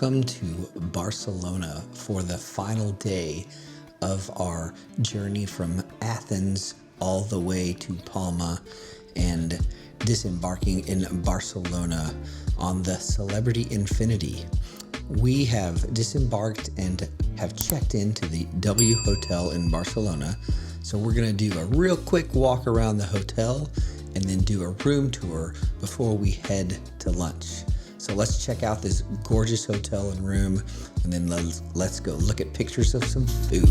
Welcome to Barcelona for the final day of our journey from Athens all the way to Palma and disembarking in Barcelona on the Celebrity Infinity. We have disembarked and have checked into the W Hotel in Barcelona. So we're going to do a real quick walk around the hotel and then do a room tour before we head to lunch. So let's check out this gorgeous hotel and room, and then let's go look at pictures of some food.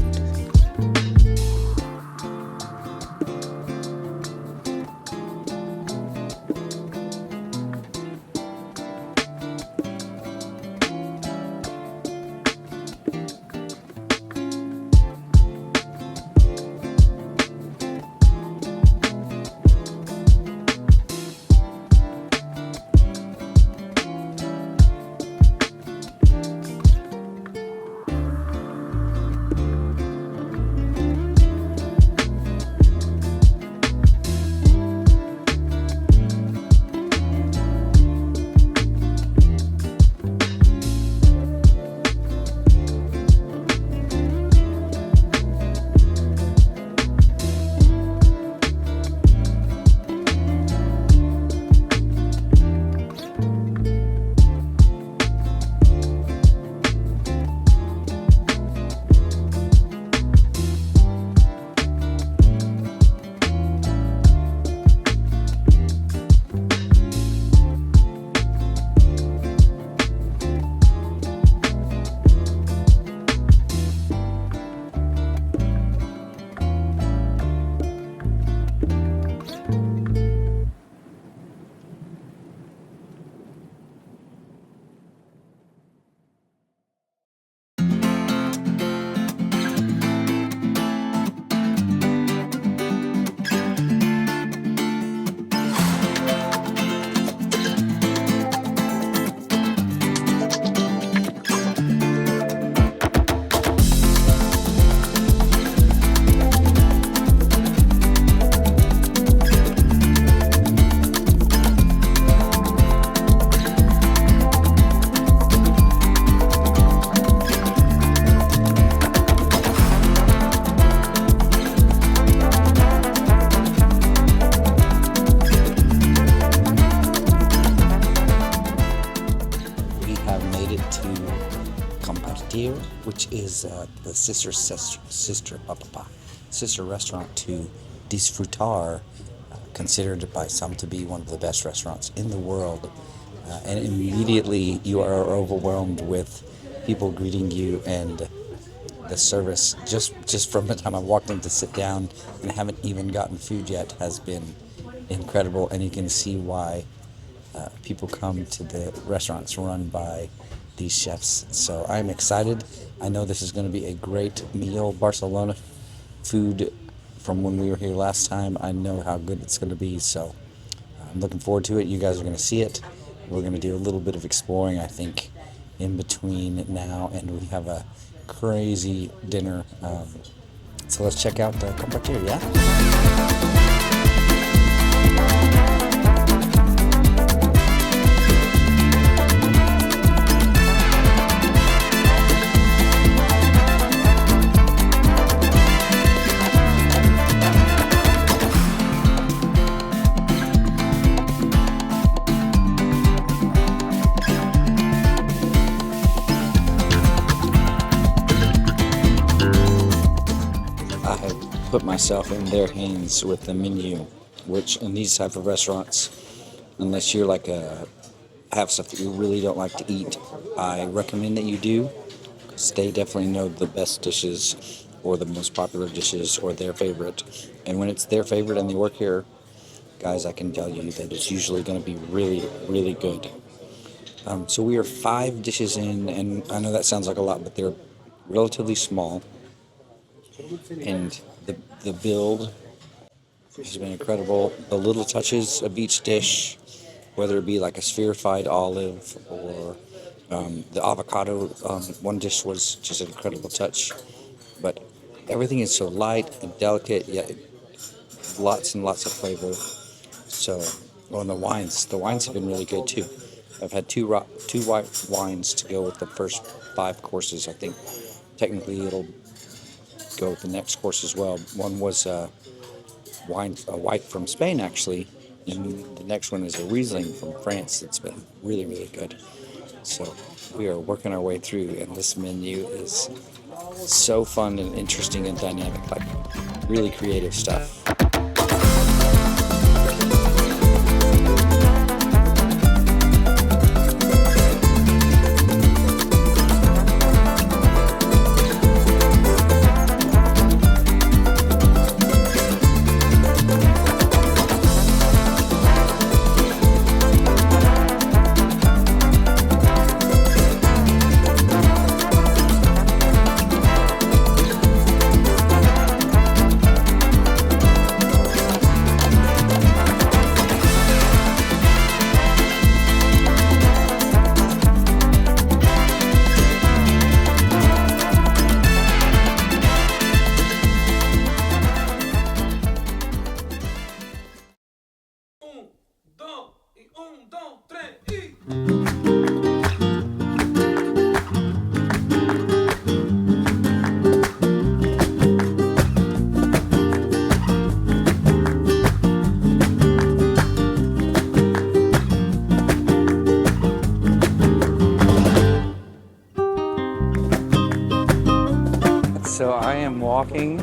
Compartir, which is the sister restaurant to Disfrutar, considered by some to be one of the best restaurants in the world. And immediately you are overwhelmed with people greeting you, and the service just from the time I walked in to sit down and haven't even gotten food yet has been incredible. And you can see why people come to the restaurants run by these chefs. So I'm excited. I know this is going to be a great meal. Barcelona food from when we were here last time, I know how good it's going to be. So I'm looking forward to it. You guys are going to see it. We're going to do a little bit of exploring, I think, in between now and we have a crazy dinner. So let's check out the Compartir, yeah? Put myself in their hands with the menu, which in these type of restaurants, unless you're like have stuff that you really don't like to eat, I recommend that you do, because they definitely know the best dishes or the most popular dishes or their favorite. And when it's their favorite and they work here, guys, I can tell you that it's usually going to be really, really good. So we are 5 dishes in, and I know that sounds like a lot, but they're relatively small. And the build has been incredible. The little touches of each dish, whether it be like a spherified olive or the avocado, one dish was just an incredible touch. But everything is so light and delicate, yet lots and lots of flavor. So, well, and the wines have been really good too. I've had two white wines to go with the first 5 courses. I think technically it'll go with the next course as well. One was a white from Spain, actually, and the next one is a Riesling from France. It's been really, really good. So we are working our way through, and this menu is so fun and interesting and dynamic, like really creative stuff. So I am walking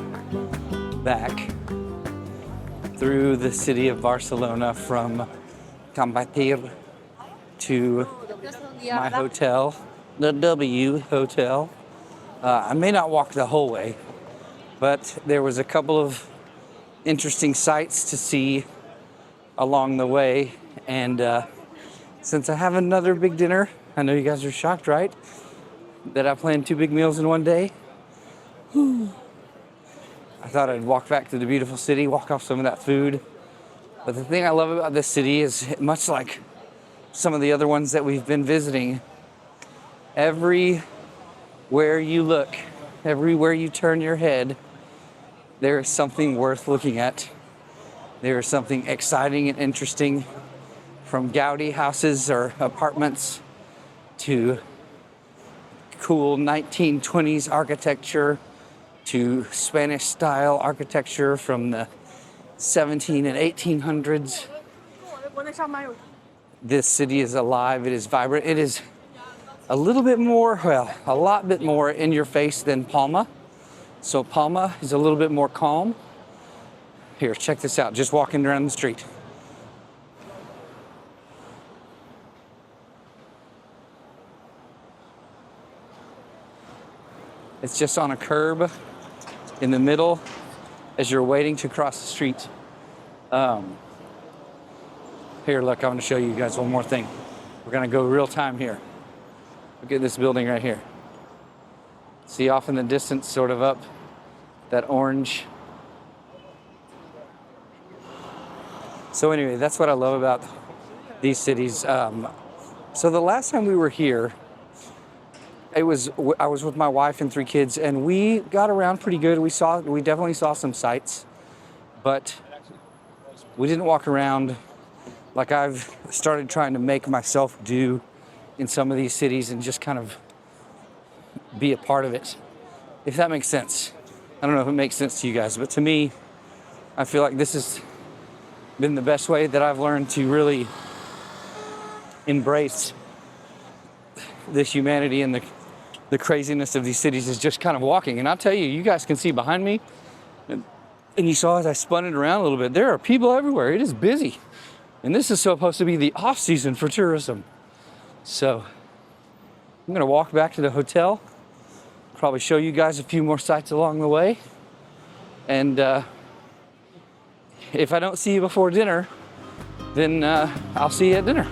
back through the city of Barcelona from Compartir to my hotel, the W Hotel. I may not walk the whole way, but there was a couple of interesting sights to see along the way. And since I have another big dinner, I know you guys are shocked, right? That I planned 2 big meals in one day. I thought I'd walk back to the beautiful city, walk off some of that food. But the thing I love about this city is, much like some of the other ones that we've been visiting, everywhere you look, everywhere you turn your head, there is something worth looking at. There is something exciting and interesting, from Gaudi houses or apartments to cool 1920s architecture to Spanish-style architecture from the 17 and 1800s. This city is alive, it is vibrant, it is a little bit more, well, a lot bit more in your face than Palma. So Palma is a little bit more calm. Here, check this out, just walking around the street. It's just on a curb in the middle as you're waiting to cross the street. Here, look, I'm gonna show you guys one more thing. We're gonna go real time here. Look at this building right here. See off in the distance, sort of up, that orange. So anyway, that's what I love about these cities. So the last time we were here, I was with my wife and 3 kids, and we got around pretty good. We definitely saw some sights, but we didn't walk around like I've started trying to make myself do in some of these cities and just kind of be a part of it, if that makes sense. I don't know if it makes sense to you guys, but to me, I feel like this has been the best way that I've learned to really embrace the humanity and the craziness of these cities, is just kind of walking. And I'll tell you, you guys can see behind me, and you saw as I spun it around a little bit, there are people everywhere. It is busy. And this is supposed to be the off season for tourism. So I'm gonna walk back to the hotel, probably show you guys a few more sights along the way. And if I don't see you before dinner, then I'll see you at dinner.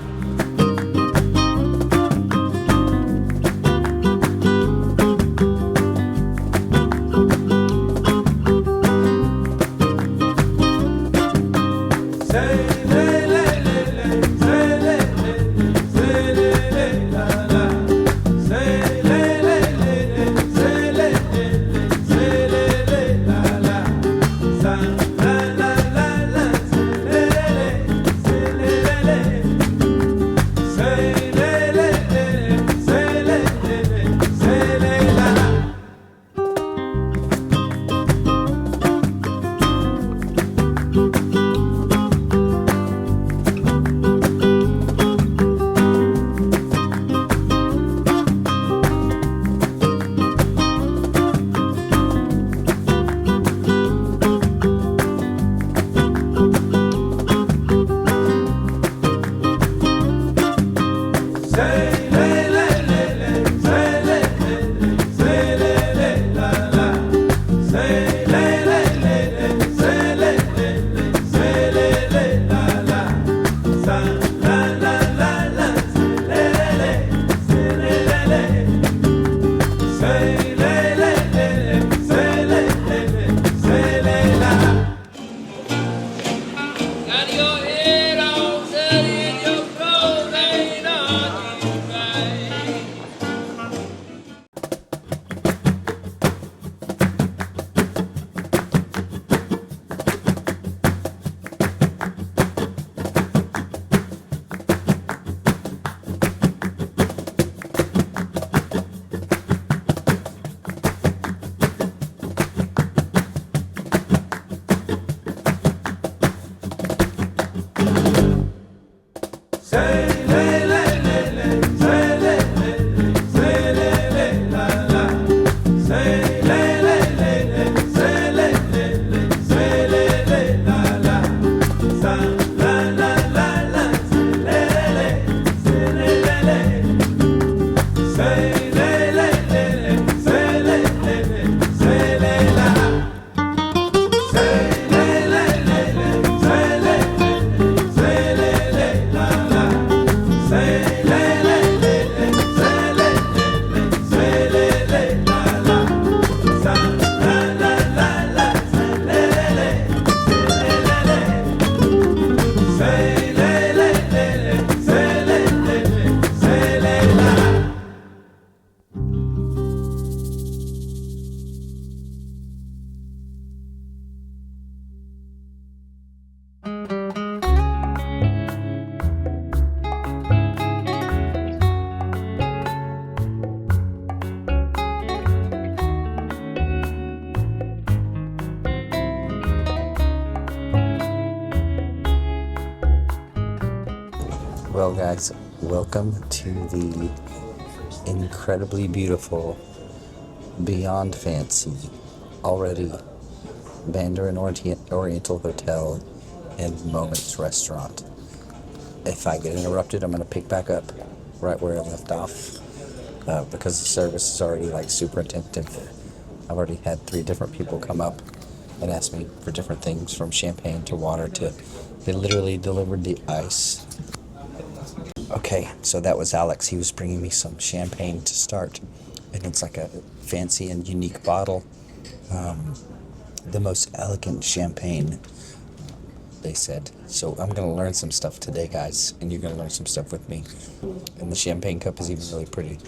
Well, guys, welcome to the incredibly beautiful, beyond fancy, already Mandarin Oriental Hotel and Moments Restaurant. If I get interrupted, I'm going to pick back up right where I left off because the service is already super attentive. I've already had 3 different people come up and ask me for different things, from champagne to water to they literally delivered the ice. Okay, so that was Alex. He was bringing me some champagne to start, and it's like a fancy and unique bottle. The most elegant champagne, they said. So I'm going to learn some stuff today, guys, and you're going to learn some stuff with me. And the champagne cup is even really pretty.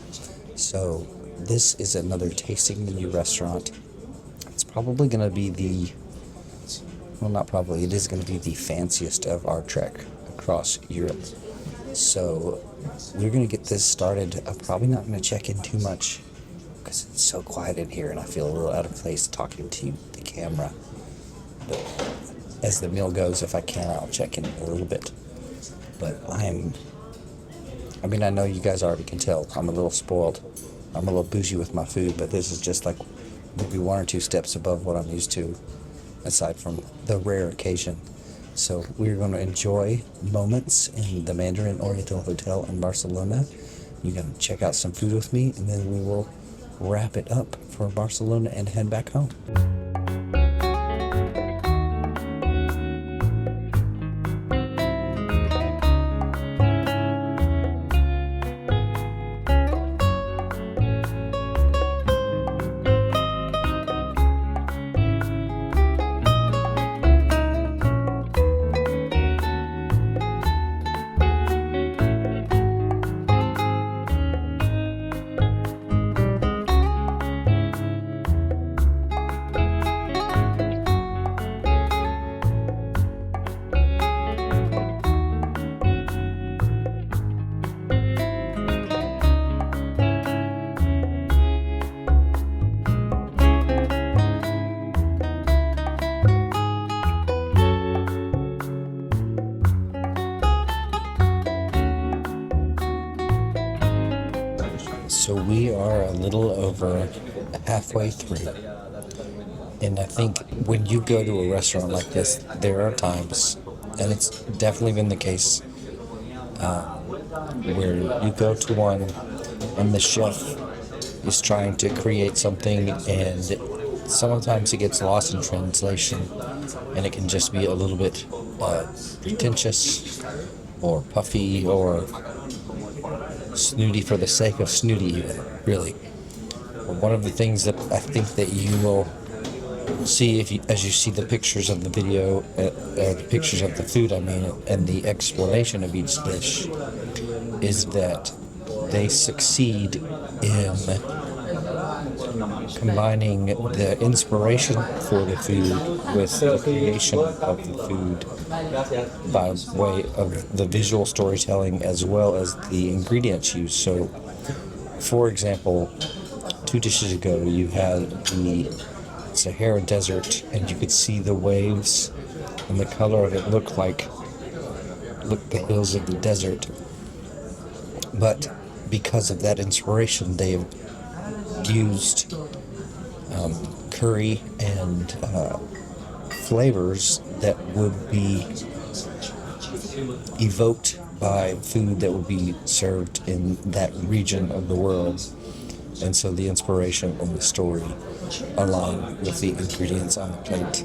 So this is another tasting menu restaurant. It's probably going to be it is going to be the fanciest of our trek across Europe. So we're going to get this started. I'm probably not going to check in too much because it's so quiet in here and I feel a little out of place talking to the camera. But as the meal goes, if I can, I'll check in a little bit. But I know you guys already can tell I'm a little spoiled. I'm a little bougie with my food, but this is just maybe 1 or 2 steps above what I'm used to, aside from the rare occasion. So we're going to enjoy moments in the Mandarin Oriental Hotel in Barcelona. You're going to check out some food with me, and then we will wrap it up for Barcelona and head back home. So we are a little over halfway through, and I think when you go to a restaurant like this, there are times, and it's definitely been the case, where you go to one and the chef is trying to create something, and sometimes it gets lost in translation, and it can just be a little bit pretentious or puffy or snooty for the sake of snooty, even, really. One of the things that I think that you will see as you see the pictures of the video, the pictures of the food, and the explanation of each dish, is that they succeed in combining the inspiration for the food with the creation of the food by way of the visual storytelling as well as the ingredients used. So, for example, 2 dishes ago you had the Sahara Desert, and you could see the waves, and the color of it looked the hills of the desert. But because of that inspiration, they have used curry and flavors that would be evoked by food that would be served in that region of the world. And so the inspiration and the story align with the ingredients on the plate.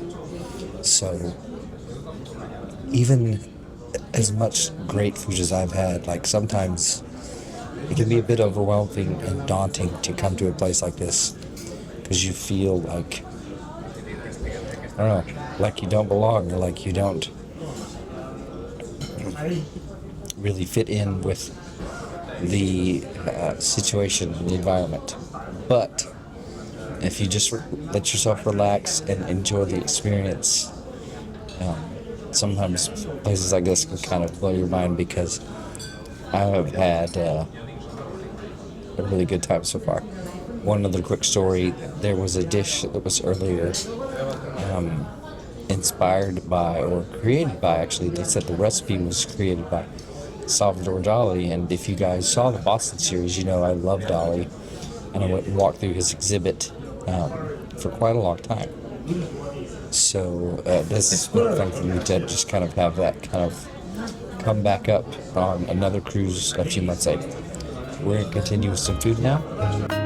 So even as much great food as I've had, sometimes it can be a bit overwhelming and daunting to come to a place like this, because you feel like you don't belong, or like you don't really fit in with the situation and the environment. But if you just let yourself relax and enjoy the experience, sometimes places like this can kind of blow your mind, because I have had a really good time so far. One other quick story: there was a dish that was earlier inspired by, or created by, actually, they said the recipe was created by Salvador Dali. And if you guys saw the Boston series, you know I love Dali, and I went and walked through his exhibit for quite a long time. So this has been fun for me to just kind of have that kind of come back up on another cruise a few months later. We're going to continue with some food now.